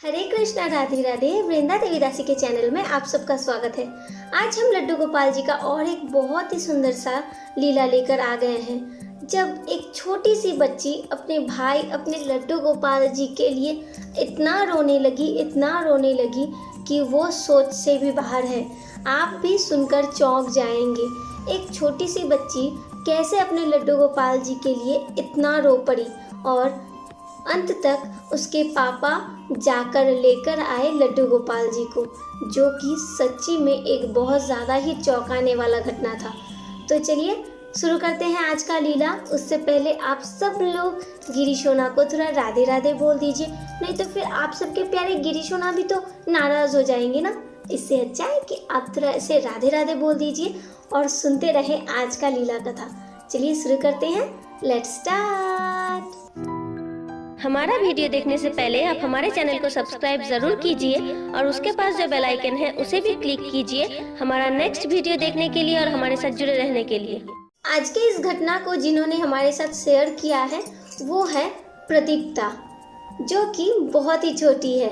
हरे कृष्णा, राधे राधे। वृंदा देवी दासी के चैनल में आप सबका स्वागत है। आज हम लड्डू गोपाल जी का और एक बहुत ही सुंदर सा लीला लेकर आ गए हैं। जब एक छोटी सी बच्ची अपने भाई अपने लड्डू गोपाल जी के लिए इतना रोने लगी कि वो सोच से भी बाहर है। आप भी सुनकर चौंक जाएंगे। एक छोटी सी बच्ची कैसे अपने लड्डू गोपाल जी के लिए इतना रो पड़ी और अंत तक उसके पापा जाकर लेकर आए लड्डू गोपाल जी को, जो कि सच्ची में एक बहुत ज़्यादा ही चौंकाने वाला घटना था। तो चलिए शुरू करते हैं आज का लीला। उससे पहले आप सब लोग गिरीशोना को थोड़ा राधे राधे बोल दीजिए, नहीं तो फिर आप सबके प्यारे गिरीशोना भी तो नाराज़ हो जाएंगे ना। इससे अच्छा है कि आप थोड़ा ऐसे राधे राधे बोल दीजिए और सुनते रहें आज का लीला कथा। चलिए शुरू करते हैं। Let's start. हमारा वीडियो देखने से पहले आप हमारे चैनल को सब्सक्राइब जरूर कीजिए और उसके पास जो बेल आइकन है उसे भी क्लिक कीजिए हमारा नेक्स्ट वीडियो देखने के लिए और हमारे साथ जुड़े रहने के लिए। आज के इस घटना को जिन्होंने हमारे साथ शेयर किया है वो है प्रदीप्ता, जो कि बहुत ही छोटी है।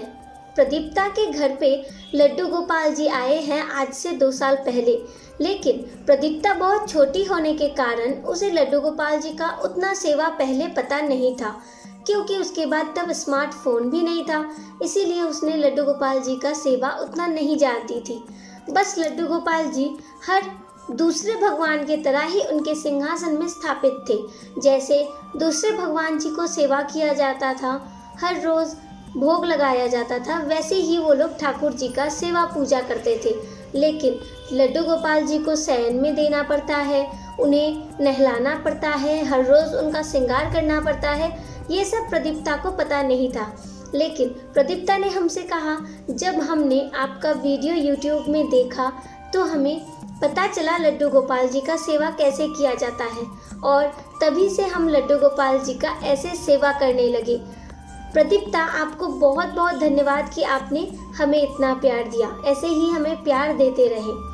प्रदीप्ता के घर पे लड्डू गोपाल जी आए हैं आज से 2 साल पहले, लेकिन प्रदीप्ता बहुत छोटी होने के कारण उसे लड्डू गोपाल जी का उतना सेवा पहले पता नहीं था, क्योंकि उसके बाद तब स्मार्टफोन भी नहीं था। इसीलिए उसने लड्डू गोपाल जी का सेवा उतना नहीं जानती थी। बस लड्डू गोपाल जी हर दूसरे भगवान के तरह ही उनके सिंहासन में स्थापित थे। जैसे दूसरे भगवान जी को सेवा किया जाता था, हर रोज भोग लगाया जाता था, वैसे ही वो लोग ठाकुर जी का सेवा पूजा करते थे। लेकिन लड्डू गोपाल जी को शयन में देना पड़ता है, उन्हें नहलाना पड़ता है, हर रोज उनका श्रृंगार करना पड़ता है। ये सब प्रदीप्ता को पता नहीं था। लेकिन प्रदीप्ता ने हमसे कहा, जब हमने आपका वीडियो यूट्यूब में देखा तो हमें पता चला लड्डू गोपाल जी का सेवा कैसे किया जाता है, और तभी से हम लड्डू गोपाल जी का ऐसे सेवा करने लगे। प्रदीप्ता, आपको बहुत बहुत धन्यवाद कि आपने हमें इतना प्यार दिया। ऐसे ही हमें प्यार देते रहें।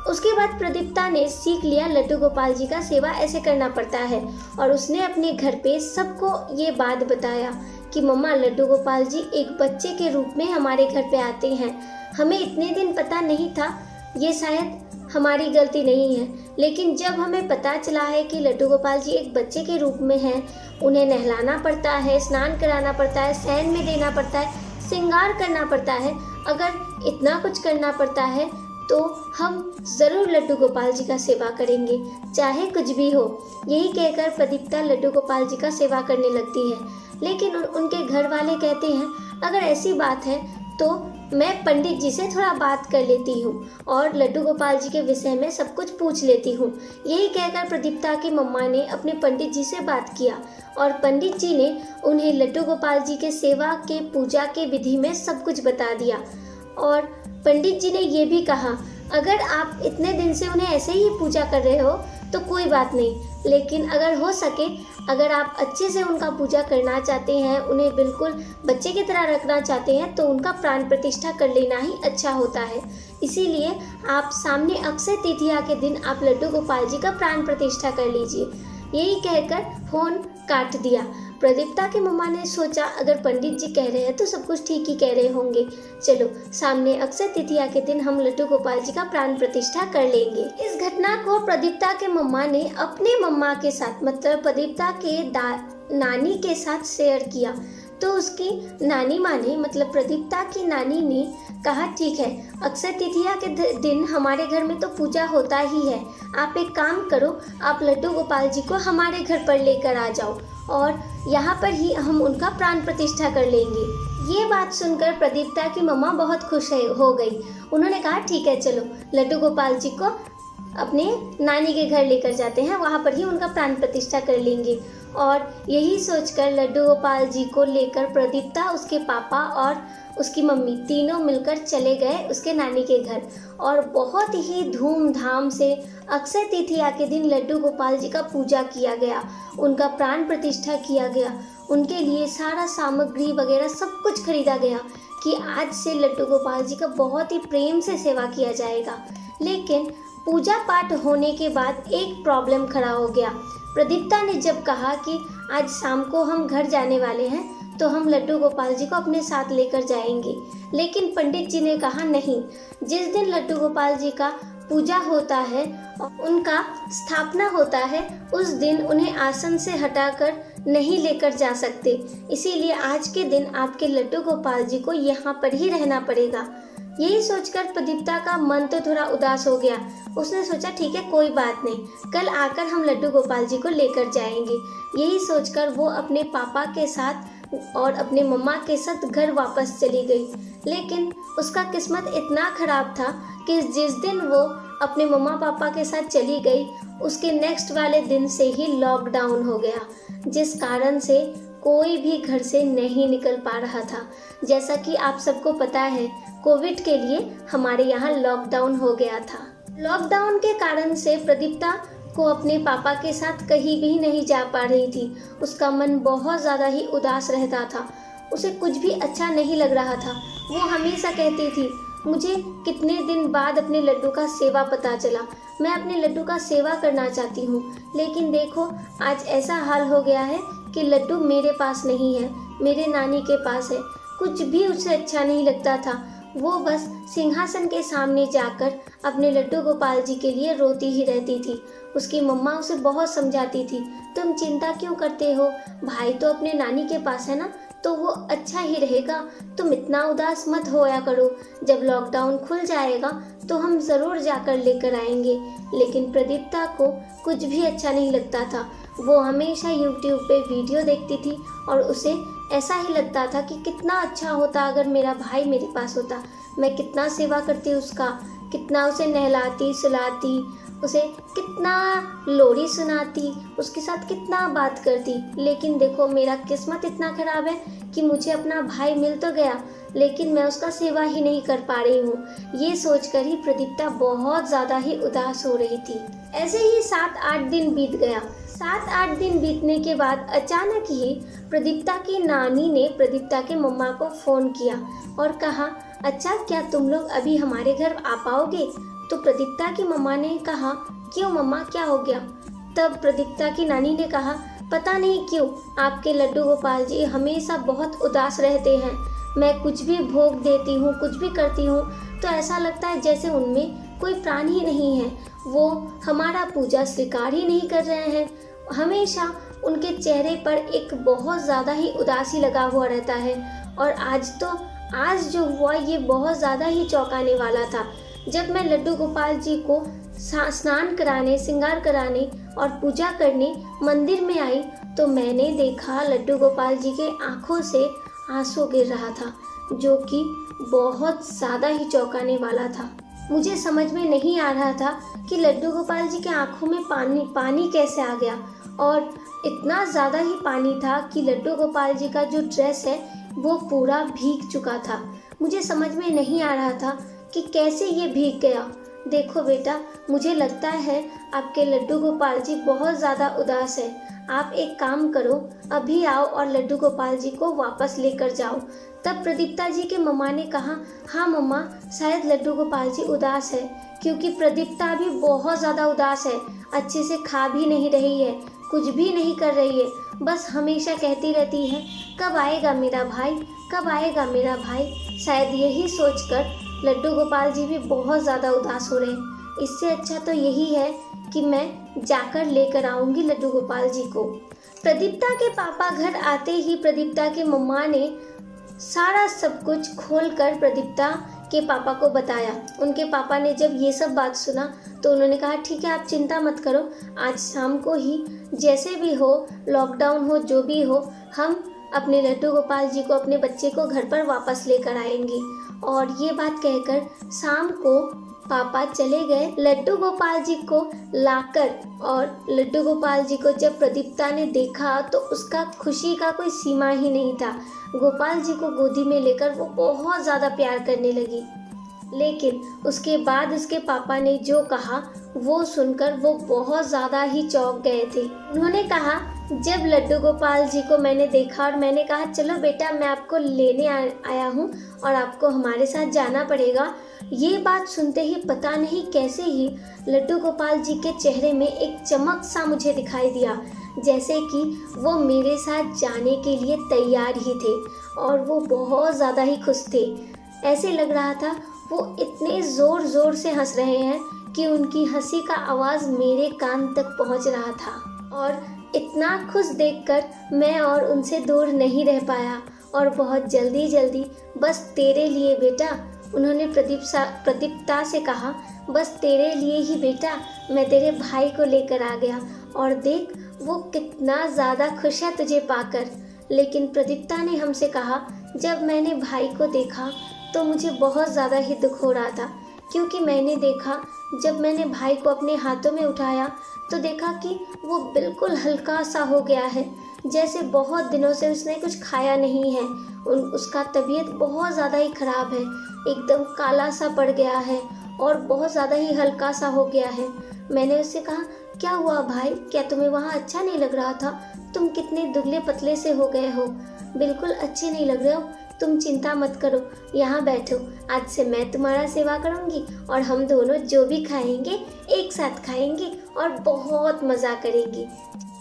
उसके बाद प्रदीप्ता ने सीख लिया लड्डू गोपाल जी का सेवा ऐसे करना पड़ता है, और उसने अपने घर पे सबको ये बात बताया कि मम्मा, लड्डू गोपाल जी एक बच्चे के रूप में हमारे घर पे आते हैं। हमें इतने दिन पता नहीं था, ये शायद हमारी गलती नहीं है, लेकिन जब हमें पता चला है कि लड्डू गोपाल जी एक बच्चे के रूप में हैं, उन्हें नहलाना पड़ता है, स्नान कराना पड़ता है, शयन में देना पड़ता है, श्रृंगार करना पड़ता है, अगर इतना कुछ करना पड़ता है तो हम ज़रूर लड्डू गोपाल जी का सेवा करेंगे, चाहे कुछ भी हो। यही कहकर प्रदीप्ता लड्डू गोपाल जी का सेवा करने लगती है। लेकिन उनके घर वाले कहते हैं, अगर ऐसी बात है तो मैं पंडित जी से थोड़ा बात कर लेती हूँ और लड्डू गोपाल जी के विषय में सब कुछ पूछ लेती हूँ। यही कहकर प्रदीप्ता की मम्मा ने अपने पंडित जी से बात किया, और पंडित जी ने उन्हें लड्डू गोपाल जी के सेवा के पूजा के विधि में सब कुछ बता दिया। और पंडित जी ने ये भी कहा, अगर आप इतने दिन से उन्हें ऐसे ही पूजा कर रहे हो तो कोई बात नहीं, लेकिन अगर हो सके, अगर आप अच्छे से उनका पूजा करना चाहते हैं, उन्हें बिल्कुल बच्चे की तरह रखना चाहते हैं, तो उनका प्राण प्रतिष्ठा कर लेना ही अच्छा होता है। इसीलिए आप सामने अक्षय तृतीया के दिन आप लड्डू गोपाल जी का प्राण प्रतिष्ठा कर लीजिए। यही कहकर फोन काट दिया। प्रदीप्ता की मम्मा ने सोचा, अगर पंडित जी कह रहे हैं तो सब कुछ ठीक ही कह रहे होंगे, चलो सामने अक्षय तृतीया के दिन हम लड्डू गोपाल जी का प्राण प्रतिष्ठा कर लेंगे। इस घटना को प्रदीप्ता के मम्मा ने अपने मम्मा के साथ, मतलब प्रदीप्ता के नानी के साथ शेयर किया। तो उसकी नानी माँ ने, मतलब प्रदीप्ता की नानी ने कहा, ठीक है, अक्षय तृतीया के दिन हमारे घर में तो पूजा होता ही है, आप एक काम करो, आप लड्डू गोपाल जी को हमारे घर पर लेकर आ जाओ और यहाँ पर ही हम उनका प्राण प्रतिष्ठा कर लेंगे। ये बात सुनकर प्रदीप्ता की मम्मा बहुत खुश हो गई। उन्होंने कहा, ठीक है, चलो लड्डू गोपाल जी को अपने नानी के घर लेकर जाते हैं, वहाँ पर ही उनका प्राण प्रतिष्ठा कर लेंगे। और यही सोचकर लड्डू गोपाल जी को लेकर प्रदीप्ता, उसके पापा और उसकी मम्मी तीनों मिलकर चले गए उसके नानी के घर, और बहुत ही धूमधाम से अक्षय तृतीया के दिन लड्डू गोपाल जी का पूजा किया गया, उनका प्राण प्रतिष्ठा किया गया, उनके लिए सारा सामग्री वगैरह सब कुछ खरीदा गया कि आज से लड्डू गोपाल जी का बहुत ही प्रेम से सेवा किया जाएगा। लेकिन पूजा पाठ होने के बाद एक प्रॉब्लम खड़ा हो गया। प्रदीप्ता ने जब कहा कि आज शाम को हम घर जाने वाले हैं, तो हम लड्डू गोपाल जी को अपने साथ लेकर जाएंगे। लेकिन पंडित जी ने कहा नहीं, जिस दिन लड्डू गोपाल जी का पूजा होता है और उनका स्थापना होता है, उस दिन उन्हें आसन से हटाकर नहीं लेकर जा सकते। इसीलिए आज के दिन आपके लड्डू गोपाल जी को यहाँ पर ही रहना पड़ेगा। यही सोचकर प्रदीप्ता का मन तो थोड़ा उदास हो गया। उसने सोचा ठीक है, कोई बात नहीं, कल आकर हम लड्डू गोपाल जी को लेकर जाएंगे। यही सोचकर वो अपने पापा के साथ और अपने मम्मा के साथ घर वापस चली गई। लेकिन उसका किस्मत इतना खराब था कि जिस दिन वो अपने मम्मा पापा के साथ चली गई, उसके नेक्स्ट वाले दिन से ही लॉकडाउन हो गया, जिस कारण से कोई भी घर से नहीं निकल पा रहा था। जैसा कि आप सबको पता है, कोविड के लिए हमारे यहाँ लॉकडाउन हो गया था। लॉकडाउन के कारण से प्रदीप्ता को अपने पापा के साथ कहीं भी नहीं जा पा रही थी। उसका मन बहुत ज़्यादा ही उदास रहता था। उसे कुछ भी अच्छा नहीं लग रहा था। वो हमेशा कहती थी, मुझे कितने दिन बाद अपने लड्डू का सेवा पता चला, मैं अपने लड्डू का सेवा करना चाहती हूँ। लेकिन देखो, आज ऐसा हाल हो गया है कि लड्डू मेरे पास नहीं है, मेरे नानी के पास है। कुछ भी उसे अच्छा नहीं लगता था। वो बस सिंहासन के सामने जाकर अपने लड्डू गोपाल जी के लिए रोती ही रहती थी। उसकी मम्मा उसे बहुत समझाती थी, तुम चिंता क्यों करते हो, भाई तो अपने नानी के पास है ना, तो वो अच्छा ही रहेगा, तुम इतना उदास मत होया करो। जब लॉकडाउन खुल जाएगा तो हम ज़रूर जाकर लेकर आएंगे। लेकिन प्रदीप्ता को कुछ भी अच्छा नहीं लगता था। वो हमेशा यूट्यूब पे वीडियो देखती थी और उसे ऐसा ही लगता था कि कितना अच्छा होता अगर मेरा भाई मेरे पास होता। मैं कितना सेवा करती उसका, कितना उसे नहलाती सुलाती, उसे कितना लोरी सुनाती, उसके साथ कितना बात करती। लेकिन देखो, मेरा किस्मत इतना ख़राब है कि मुझे अपना भाई मिल तो गया, लेकिन मैं उसका सेवा ही नहीं कर पा रही हूँ। ये सोचकर ही प्रदीप्ता बहुत ज़्यादा ही उदास हो रही थी। ऐसे ही 7-8 दिन बीत गया। 7-8 दिन बीतने के बाद अचानक ही प्रदीप्ता की नानी ने प्रदीप्ता के मम्मा को फ़ोन किया और कहा, अच्छा क्या तुम लोग अभी हमारे घर आ पाओगे? तो प्रदीप्ता की मम्मा ने कहा, क्यों मम्मा, क्या हो गया? तब प्रदीप्ता की नानी ने कहा, पता नहीं क्यों आपके लड्डू गोपाल जी हमेशा बहुत उदास रहते हैं। मैं कुछ भी भोग देती हूँ, कुछ भी करती हूँ, तो ऐसा लगता है जैसे उनमें कोई प्राण ही नहीं है। वो हमारा पूजा स्वीकार ही नहीं कर रहे हैं। हमेशा उनके चेहरे पर एक बहुत ज़्यादा ही उदासी लगा हुआ रहता है। और आज जो हुआ ये बहुत ज़्यादा ही चौंकाने वाला था। जब मैं लड्डू गोपाल जी को स्नान कराने, श्रृंगार कराने और पूजा करने मंदिर में आई, तो मैंने देखा लड्डू गोपाल जी के आंखों से आंसू गिर रहा था, जो कि बहुत ज़्यादा ही चौंकाने वाला था। मुझे समझ में नहीं आ रहा था कि लड्डू गोपाल जी के आंखों में पानी कैसे आ गया। और इतना ज़्यादा ही पानी था कि लड्डू गोपाल जी का जो ड्रेस है वो पूरा भीग चुका था। मुझे समझ में नहीं आ रहा था कि कैसे ये भीग गया। देखो बेटा, मुझे लगता है आपके लड्डू गोपाल जी बहुत ज़्यादा उदास है। आप एक काम करो, अभी आओ और लड्डू गोपाल जी को वापस लेकर जाओ। तब प्रदीप्ता जी के मम्मा ने कहा, हाँ मम्मा, शायद लड्डू गोपाल जी उदास है, क्योंकि प्रदीप्ता भी बहुत ज़्यादा उदास है। अच्छे से खा भी नहीं रही है, कुछ भी नहीं कर रही है, बस हमेशा कहती रहती है, कब आएगा मेरा भाई, कब आएगा मेरा भाई। शायद यही सोचकर लड्डू गोपाल जी भी बहुत ज़्यादा उदास हो रहे हैं। इससे अच्छा तो यही है कि मैं जाकर लेकर आऊँगी लड्डू गोपाल जी को। प्रदीप्ता के पापा घर आते ही प्रदीप्ता के मम्मा ने सारा सब कुछ खोलकर प्रदीप्ता के पापा को बताया। उनके पापा ने जब ये सब बात सुना तो उन्होंने कहा, ठीक है, आप चिंता मत करो, आज शाम को ही जैसे भी हो, लॉकडाउन हो, जो भी हो, हम अपने लड्डू गोपाल जी को, अपने बच्चे को घर पर वापस लेकर आएंगे। और ये बात कहकर शाम को पापा चले गए लड्डू गोपाल जी को लाकर। और लड्डू गोपाल जी को जब प्रदीप्ता ने देखा तो उसका खुशी का कोई सीमा ही नहीं था। गोपाल जी को गोदी में लेकर वो बहुत ज़्यादा प्यार करने लगी। लेकिन उसके बाद उसके पापा ने जो कहा वो सुनकर वो बहुत ज़्यादा ही चौंक गए थे। उन्होंने कहा, जब लड्डू गोपाल जी को मैंने देखा और मैंने कहा, चलो बेटा, मैं आपको लेने आया हूँ और आपको हमारे साथ जाना पड़ेगा, ये बात सुनते ही पता नहीं कैसे ही लड्डू गोपाल जी के चेहरे में एक चमक सा मुझे दिखाई दिया। जैसे कि वो मेरे साथ जाने के लिए तैयार ही थे और वो बहुत ज़्यादा ही खुश थे। ऐसे लग रहा था वो इतने ज़ोर ज़ोर से हंस रहे हैं कि उनकी हंसी का आवाज़ मेरे कान तक पहुंच रहा था। और इतना खुश देखकर मैं और उनसे दूर नहीं रह पाया और बहुत जल्दी जल्दी, बस तेरे लिए बेटा, उन्होंने प्रदीप्ता से कहा, बस तेरे लिए ही बेटा मैं तेरे भाई को लेकर आ गया और देख वो कितना ज़्यादा खुश है तुझे पाकर। लेकिन प्रदीप्ता ने हमसे कहा, जब मैंने भाई को देखा तो मुझे बहुत ज़्यादा ही दुख हो रहा था, क्योंकि मैंने देखा जब मैंने भाई को अपने हाथों में उठाया तो देखा कि वो बिल्कुल हल्का सा हो गया है, जैसे बहुत दिनों से उसने कुछ खाया नहीं है। उसका तबीयत बहुत ज़्यादा ही ख़राब है, एकदम काला सा पड़ गया है और बहुत ज़्यादा ही हल्का सा हो गया है। मैंने उससे कहा, क्या हुआ भाई, क्या तुम्हें वहाँ अच्छा नहीं लग रहा था? तुम कितने दुबले पतले से हो गए हो, बिल्कुल अच्छे नहीं लग रहे हो। तुम चिंता मत करो, यहाँ बैठो, आज से मैं तुम्हारा सेवा करूँगी और हम दोनों जो भी खाएंगे एक साथ खाएंगे और बहुत मज़ा करेंगे।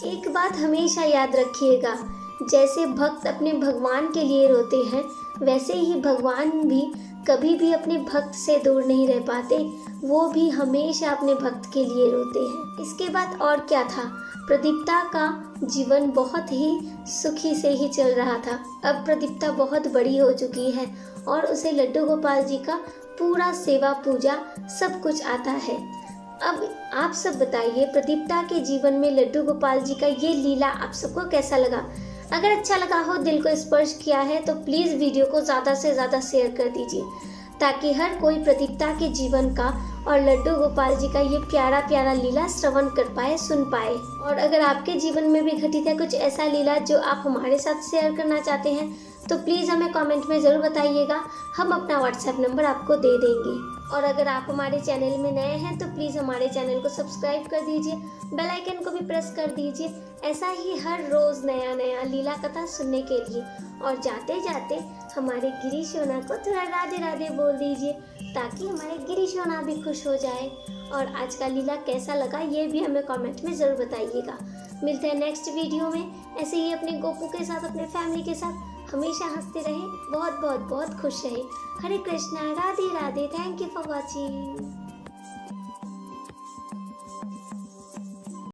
एक बात हमेशा याद रखिएगा, जैसे भक्त अपने भगवान के लिए रोते हैं, वैसे ही भगवान भी कभी भी अपने भक्त से दूर नहीं रह पाते, वो भी हमेशा अपने भक्त के लिए रोते हैं। इसके बाद और क्या था, प्रदीप्ता का जीवन बहुत ही सुखी से ही चल रहा था। अब प्रदीप्ता बहुत बड़ी हो चुकी है और उसे लड्डू गोपाल जी का पूरा सेवा पूजा सब कुछ आता है। अब आप सब बताइए, प्रदीप्ता के जीवन में लड्डू गोपाल जी का ये लीला आप सबको कैसा लगा? अगर अच्छा लगा हो, दिल को स्पर्श किया है, तो प्लीज़ वीडियो को ज़्यादा से ज़्यादा शेयर कर दीजिए, ताकि हर कोई प्रदीप्ता के जीवन का और लड्डू गोपाल जी का ये प्यारा प्यारा लीला श्रवण कर पाए, सुन पाए। और अगर आपके जीवन में भी घटित है कुछ ऐसा लीला जो आप हमारे साथ शेयर करना चाहते हैं, तो प्लीज़ हमें कमेंट में ज़रूर बताइएगा, हम अपना व्हाट्सएप नंबर आपको दे देंगे। और अगर आप हमारे चैनल में नए हैं तो प्लीज़ हमारे चैनल को सब्सक्राइब कर दीजिए, बेल आइकन को भी प्रेस कर दीजिए, ऐसा ही हर रोज़ नया नया लीला कथा सुनने के लिए। और जाते जाते हमारे गिरीश होना को थोड़ा राधे राधे बोल दीजिए, ताकि हमारे गिरीश होना भी खुश हो जाए। और आज का लीला कैसा लगा ये भी हमें कमेंट में ज़रूर बताइएगा। मिलते हैं नेक्स्ट वीडियो में, ऐसे ही अपने गोपू के साथ, अपने फैमिली के साथ हमेशा हंसते रहे, बहुत बहुत बहुत खुश रहे। Hare Krishna, Radhe Radhe, thank you for watching.